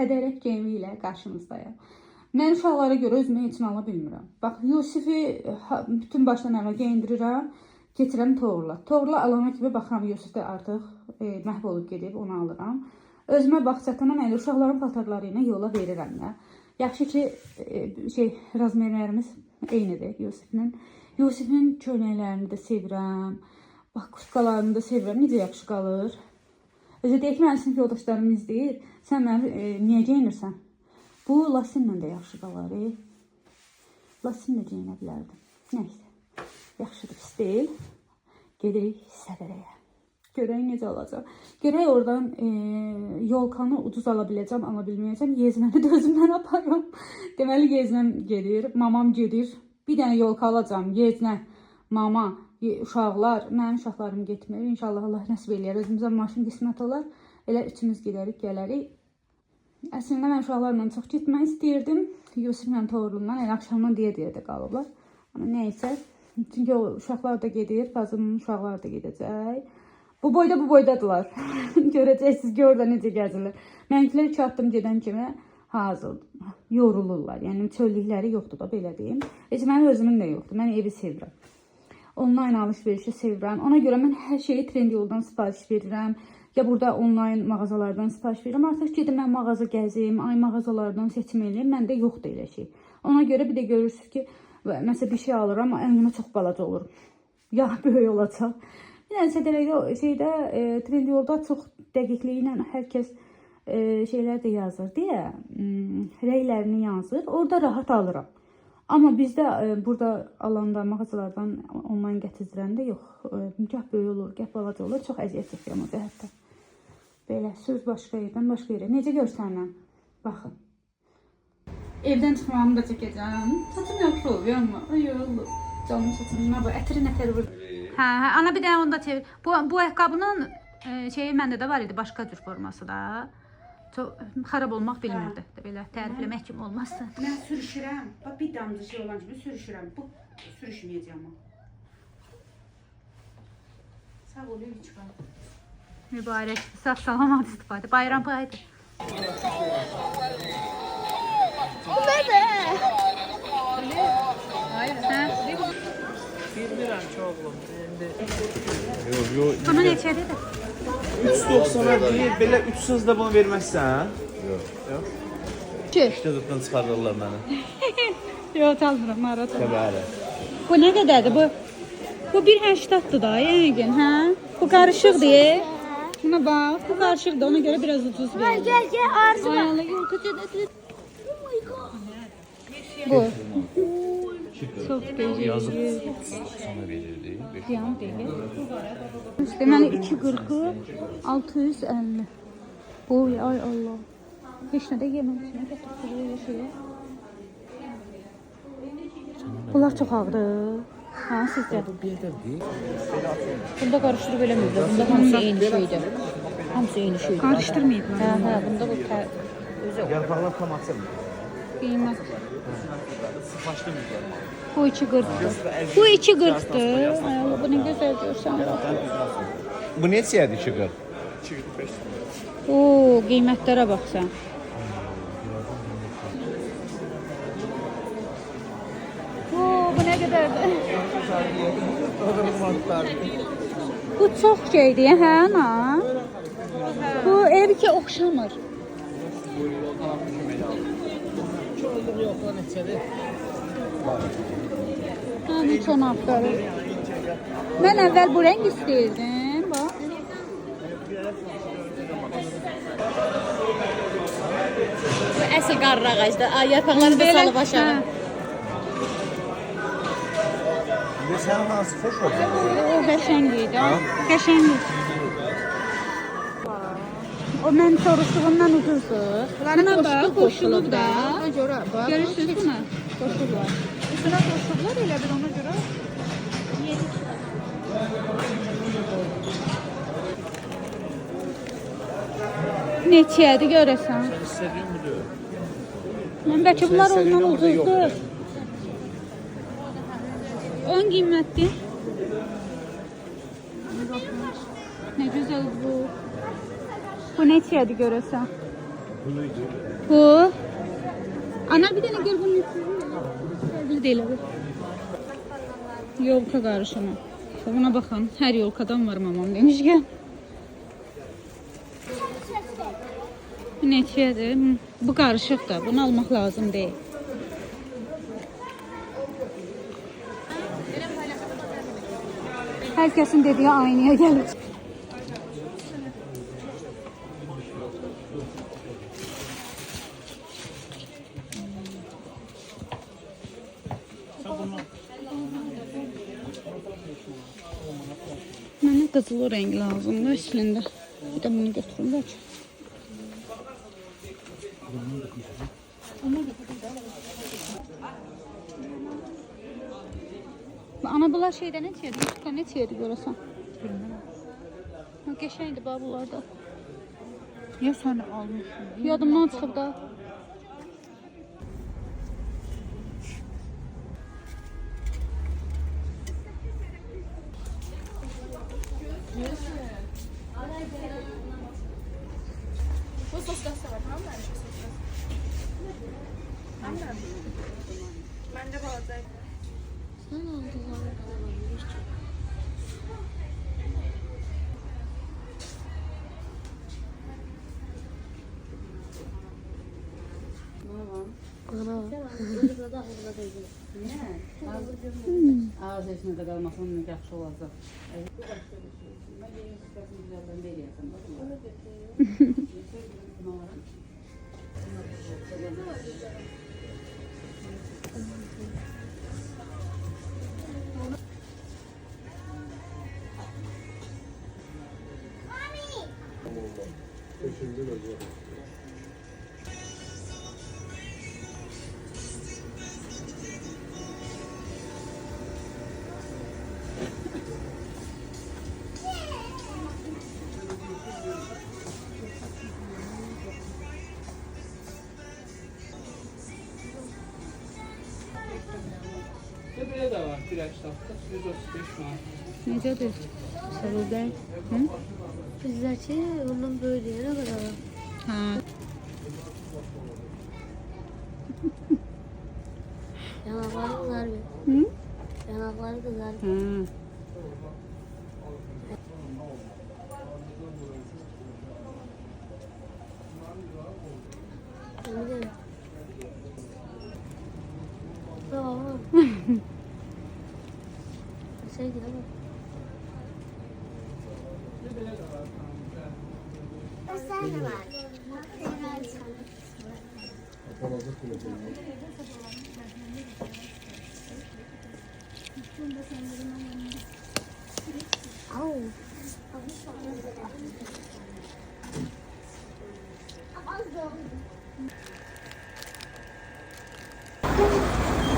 Sədərək geyimi ilə qarşınızdayım. Mən uşaqlara görə özümə heç nə ala bilmirəm. Bax, Yusifi bütün başdan ayağa geyindirirəm, getirəm Toğrula. Toğrula alana kimi baxıram, Yusif də artıq məhv olub gedib, onu alıram. Özümə bax çatana mən uşaqların paltarları ilə yola verirəm də. Yaxşı ki, razmerlərimiz eynidir Yusiflə. Yusifin köynəklərini də sevirəm. Bax, kurtkalarını da sevirəm. Necə yaxşı qalır. Özə deyək ki, mənim sinif yoldaşlarım izləyir. Sən məni niyə geyinirsən? Bu lasinlə də yaxşı qalar. Lasinlə geyinə bilərdim. Nəysə, yaxşıdır, pis deyil. Gedirik Sədərəyə. Görək necə olacaq. Görək oradan yolkanı ucuz ala biləcəm, ala bilməyəcəm. Yeznəni də özümdən aparım. Deməli, Yeznəm gedir, mamam gedir. Bir dənə yolka alacam, Yeznə, mama, uşaqlar. Mənim uşaqlarım getmir. İnşallah Allah nəsib eləyər. Özümüzə maşın qismət olar. Elə üçümüz gedərik, gələrik. Əslində mən uşaqlarla çox getmək istəyirdim. Yusiflə Toğrulundan elə axşamdan deyə də qalıblar. Amma nəysə. Çünki o uşaqlar da gedir, bacımın uşaqları da gedəcək. Bu boydadılar. Görəcəksiniz, gör də necə gəzilir. Mənkilər 2 addım gedən kimi hazır, yorulurlar. Yəni çöllükləri yoxdur da, belə deyim. Heç mənim özümün də yoxdur. Mən evi sevirəm. Online alış-verişi sevirəm. Ona görə mən hər şeyi Trendyoldan sifariş verirəm. Ya burada online mağazalardan sifariş verirəm. Artıq gedim mən mağaza gəzim, ay mağazalardan seçim eləyim. Məndə yoxdur elə şey. Ona görə bir də görürsünüz ki, məsələn bir şey alıram, amma çox balaca olur. Ya böyük olacaq. Yəni Sədərəkdə Trendyolda çox dəqiqliyi ilə hər kəs şeylər də yazır deyə, rəylərini yazır. Orada rahat alıram. Amma bizdə burada alanda mağazalardan online gətirdirəndə yox. Gah böyük olur, gah balaca olur. Çox əziyyət çəkirəm o cəhətdə. Belə söz başqa yerdən başqa yerə. Necə görsənəm? Baxın. Evdən çıxmağımı da çəkəcəm. Saçım yaxşı olur, yanma. Ay olur. Canım saçımına bax, ətri nətəri vurur. Hə, ana bir dənə onu da çevir. Bu ayaqqabının şeyi məndə də var idi, başqa cür forması da. Çox xarab olmaq bilmirdi. Belə tərifləmək kimi olmazsa. Mən sürüşürəm. Bax bir damcı şey olan kimi sürüşürəm. Bu sürüşməyəcəm. Sağ ol, lütfən. Mübarək, sağ salamat istifadə. Bayram paydı. Bu nədir? Hayır, hə? Bilmirəm ki oğlum. Bunu neçədir? 3.90'a deyil, belə 300 da bunu verməzsən? Yox. İşte zıpdan çıxarırlar məni. Yox, çalmıram, marat. Təbəri. Bu nə qədərdir? Bu 1.80'dır da, yəqin, hə? Bu qarışıqdır. Buna bax, bu qarışıqdır, ona görə biraz ucuz verir. Gel arzu var. Ayağına yolka cədədir. Bu. Çox deyil. Yazıb sana verirdi. Ziyan deyil. Deməli 2.40'ı 650. Oy, ay Allah. Heç nə də yeməmişəm. Gətirib şeyə. Bunlar çox ağırdır. Ha, sizcə? Bunda qarışdırıb eləməyiblər. Bunda hamısı eyni şeydir. Hamısı eyni şeydir. Qarışdırmayıblar. Hə, bunda bu özü Yarpaqlar tam açılmır. Qiymət. Sıxlaşdırmırlar. Bu 2.40'dır. Bu 2.40'dır. Ay Allah, bu nə gözəl görsən. Bu neçədir 2.40? Oo, qiymətlərə bax sən. Oo, bu nə qədərdir? Bu çox şeydir, hə ana? Bu ev ki oxşamır. Ha, bu çox axtarır. Mən əvvəl bu rəng istəyirdim, bax. Bu əsl qarır ağacdır. Yarpaqları da salıb aşağı. Və sənin hansı xoş olacaq? O qəşəng idi, ha? Qəşəng idi. O mən soruşduğumdan ucuzdur. Buna bax, qoşulub da. Ona görə bax. Görürsünüz mü? Qoşulublar. Üstünə qoşulublar elə bir ona görə. Neçədir görəsən? İstədiyin budur. Mən bəlkə bunlar ondan ucuzdur. 10 qiymətdir. Nə gözəl bu. Bu neçədir görəsən? Bu. Ana bir dənə gör bunun fərqli deyil abi. Yolka qarışımı. Buna baxın, hər yolkadan var mamam demişkən. Bu neçədir? Bu qarışıq da, bunu almaq lazım deyil. Hər kəsin dediyi aynaya gəlir. Mənə qızılı renk lazımdır əslində. Bir də bunu götürüm bəlkə. Ana bunlar şeydə neçədir? Üstə neçədir görəsən? Bilmirəm. Qəşəngdir bax bunlarda. Ya sen almışsın. Yadımdan çıxıb da. Ağız yaşında qalmasın yaxşı olacaq. Belə də var, bir əşrafda 135 manat. Necədir? Səbəblər? Hı? Bizdeki ondan böyle ne kadar? Hə. Yanakları kızar bir. Hı? Yanakları kızar. Hə. Eminim. Tamam. Şey gibi ama.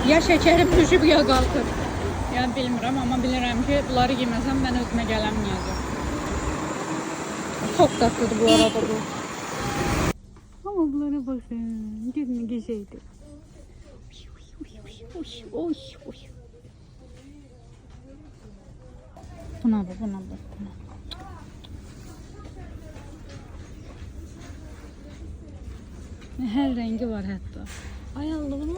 Ya şəkərim düşüb ya qalxıb. Yəni bilmirəm, amma bilirəm ki, bunları yeməsəm mən özümə gələnməyəcəm. Çok tatlıdır bu arada bu. Ama bunlara bakın. Gözünü geçeydi. Oy. Buna bak. Her rengi var hatta. Ay Allah'ım.